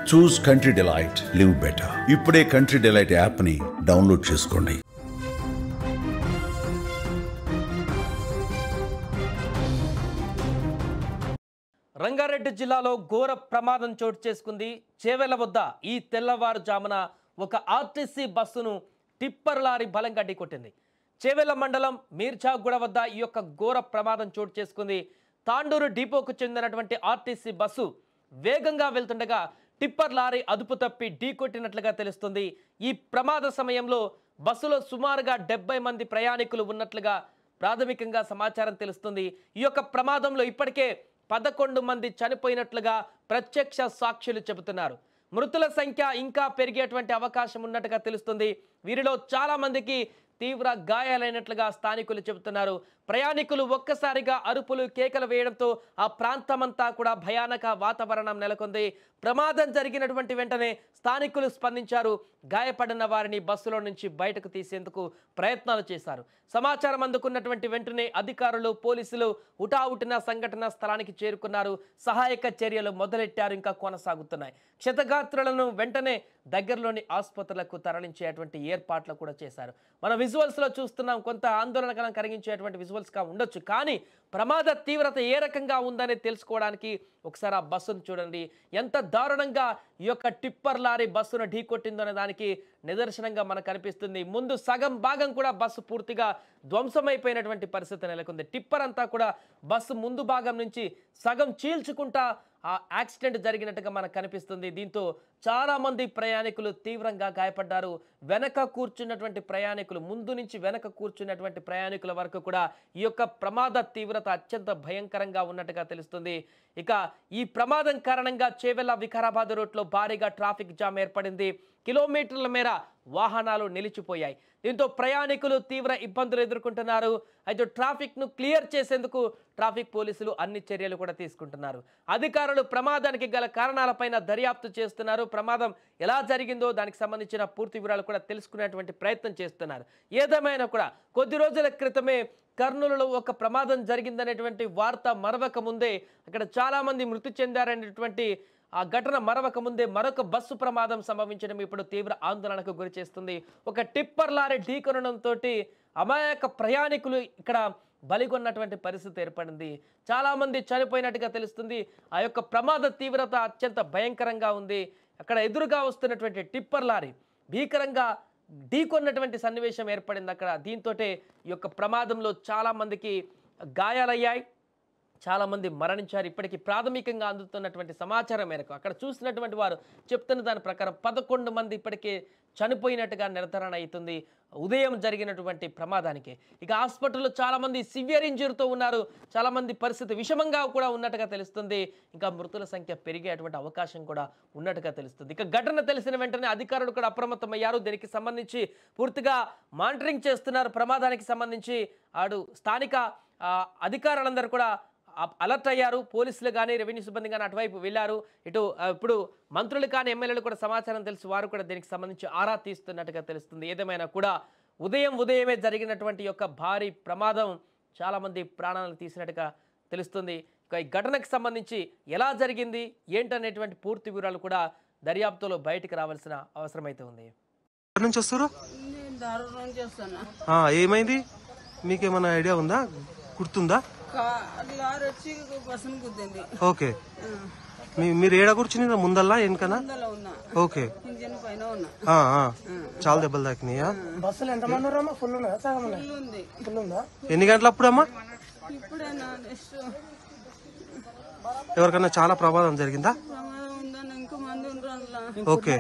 చూస్ country delight, live better. ఇప్పుడే country delight app ని download చేసుకోండి. రంగారెడ్డి జిల్లాలో ఘోర ప్రమాదం చోటు చేసుకుంది. చేవెళ్ల వద్ద ఈ తెల్లవారుజామున ఒక ఆర్టీసీ బస్సును టిప్పర్ లారీ బలంగా ఢీకొట్టింది. చేవెళ్ల మండలం మీర్జాగూడ వద్ద ఈ యొక్క ఘోర ప్రమాదం చోటు చేసుకుంది. తాండూరు డిపోకు చెందినటువంటి ఆర్టీసీ బస్సు వేగంగా వెళ్తుండగా టిప్పర్ లారీ అదుపు తప్పి ఢీకొట్టినట్లుగా తెలుస్తుంది. ఈ ప్రమాద సమయంలో బస్సులో సుమారుగా 70 మంది ప్రయాణికులు ఉన్నట్లుగా ప్రాథమికంగా సమాచారం తెలుస్తుంది. ఈ యొక్క ప్రమాదంలో ఇప్పటికే 11 మంది చనిపోయినట్లుగా ప్రత్యక్ష సాక్షులు చెబుతున్నారు. మృతుల సంఖ్య ఇంకా పెరిగేటువంటి అవకాశం ఉన్నట్టుగా తెలుస్తుంది. వీరిలో చాలా మందికి తీవ్ర గాయాలైనట్లుగా స్థానికులు చెబుతున్నారు. ప్రయాణికులు ఒక్కసారిగా అరుపులు కేకలు వేయడంతో ఆ ప్రాంతమంతా కూడా భయానక వాతావరణం నెలకొంది. ప్రమాదం జరిగినటువంటి వెంటనే స్థానికులు స్పందించారు. గాయపడిన వారిని బస్సులో నుంచి బయటకు తీసేందుకు ప్రయత్నాలు చేశారు. సమాచారం అందుకున్నటువంటి వెంటనే అధికారులు, పోలీసులు హుటాహుటిన సంఘటన స్థలానికి చేరుకున్నారు. సహాయక చర్యలు మొదలెట్టారు, ఇంకా కొనసాగుతున్నాయి. క్షతగాత్రులను వెంటనే దగ్గరలోని ఆసుపత్రులకు తరలించేటువంటి ఏర్పాట్లు కూడా చేశారు. మన విజువల్స్ లో చూస్తున్నాం, కొంత ఆందోళనకరం కలిగించేటువంటి విజువల్స్ గా ఉండొచ్చు, కానీ ప్రమాద తీవ్రత ఏ రకంగా ఉందని తెలుసుకోవడానికి ఒకసారి ఆ బస్సును చూడండి. ఎంత దారుణంగా ఈ యొక్క టిప్పర్ లారీ బస్సును ఢీకొట్టిందో అనే దానికి నిదర్శనంగా మనకు కనిపిస్తుంది. ముందు సగం భాగం కూడా బస్సు పూర్తిగా ధ్వంసమైపోయినటువంటి పరిస్థితి నెలకొంది. టిప్పర్ అంతా కూడా బస్సు ముందు భాగం నుంచి సగం చీల్చుకుంటా ఆ యాక్సిడెంట్ జరిగినట్టుగా మనకు కనిపిస్తుంది. దీంతో చాలా మంది ప్రయాణికులు తీవ్రంగా గాయపడ్డారు. వెనక కూర్చున్నటువంటి ప్రయాణికులు, ముందు నుంచి వెనక కూర్చున్నటువంటి ప్రయాణికుల వరకు కూడా ఈ యొక్క ప్రమాద తీవ్రత అత్యంత భయంకరంగా ఉన్నట్టుగా తెలుస్తుంది. ఇక ఈ ప్రమాదం కారణంగా చేవెళ్ల వికారాబాద్ రూట్లో భారీగా ట్రాఫిక్ జామ్ ఏర్పడింది. కిలోమీటర్ల మేర వాహనాలు నిలిచిపోయాయి. దీంతో ప్రయాణికులు తీవ్ర ఇబ్బందులు ఎదుర్కొంటున్నారు. అయితే ట్రాఫిక్ ను క్లియర్ చేసేందుకు ట్రాఫిక్ పోలీసులు అన్ని చర్యలు కూడా తీసుకుంటున్నారు. అధికారులు ప్రమాదానికి గల కారణాలపైన దర్యాప్తు చేస్తున్నారు. ప్రమాదం ఎలా జరిగిందో దానికి సంబంధించిన పూర్తి వివరాలు కూడా తెలుసుకునేటువంటి ప్రయత్నం చేస్తున్నారు. ఏదేమైనా కూడా కొద్ది రోజుల క్రితమే కర్నూలులో ఒక ప్రమాదం జరిగిందనేటువంటి వార్త మరవక ముందే, అక్కడ చాలా మంది మృతి చెందారనేటువంటి ఆ ఘటన మరవక ముందే మరొక బస్సు ప్రమాదం సంభవించడం ఇప్పుడు తీవ్ర ఆందోళనకు గురి చేస్తుంది. ఒక టిప్పర్ లారీ ఢీకొనడంతో అమాయక ప్రయాణికులు ఇక్కడ బలిగొన్నటువంటి పరిస్థితి ఏర్పడింది. చాలా మంది చనిపోయినట్టుగా తెలుస్తుంది. ఆ యొక్క ప్రమాద తీవ్రత అత్యంత భయంకరంగా ఉంది. అక్కడ ఎదురుగా వస్తున్నటువంటి టిప్పర్ లారీ భీకరంగా ఢీకొన్నటువంటి సన్నివేశం ఏర్పడింది అక్కడ. దీంతో ఈ యొక్క ప్రమాదంలో చాలా మందికి గాయాలయ్యాయి, చాలా మంది మరణించారు. ఇప్పటికీ ప్రాథమికంగా అందుతున్నటువంటి సమాచారం మేరకు అక్కడ చూసినటువంటి వారు చెప్తున్న దాని ప్రకారం 11 మంది ఇప్పటికే చనిపోయినట్టుగా నిర్ధారణ అవుతుంది ఉదయం జరిగినటువంటి ప్రమాదానికి. ఇక హాస్పిటల్లో చాలా మంది సివియర్ ఇంజరీతో ఉన్నారు. చాలా మంది పరిస్థితి విషమంగా కూడా ఉన్నట్టుగా తెలుస్తుంది. ఇంకా మృతుల సంఖ్య పెరిగేటువంటి అవకాశం కూడా ఉన్నట్టుగా తెలుస్తుంది. ఇక ఘటన తెలిసిన వెంటనే అధికారులు కూడా అప్రమత్తమయ్యారు. దీనికి సంబంధించి పూర్తిగా మానిటరింగ్ చేస్తున్నారు. ప్రమాదానికి సంబంధించి స్థానిక అధికారులందరూ కూడా అలర్ట్ అయ్యారు. పోలీసులు కానీ, రెవెన్యూ సిబ్బంది కానీ అటువైపు వెళ్ళారు. ఇప్పుడు మంత్రులు కానీ, ఎమ్మెల్యేలు కూడా సమాచారం తెలిసి వారు కూడా దీనికి సంబంధించి ఆరా తీస్తున్నట్టుగా తెలుస్తుంది. ఏదేమైనా కూడా ఉదయమే జరిగినటువంటి యొక్క భారీ ప్రమాదం చాలా మంది ప్రాణాలు తీసినట్టుగా తెలుస్తుంది. ఇక ఈ ఘటనకు సంబంధించి ఎలా జరిగింది ఏంటనేటువంటి పూర్తి వివరాలు కూడా దర్యాప్తులో బయటికి రావాల్సిన అవసరం అయితే ఉంది. ఏమైంది, మీకేమైనా ఐడియా ఉందా, గుర్తుందా? ఓకే, మీరు ఏడ కూర్చుని ముందల్లా వెనకనా? ఓకే, చాలా దెబ్బలు తాకినాయా? ఎన్ని గంటల అప్పుడు అమ్మా? ఎవరికన్నా చాలా ప్రమాదం జరిగిందా? ఓకే.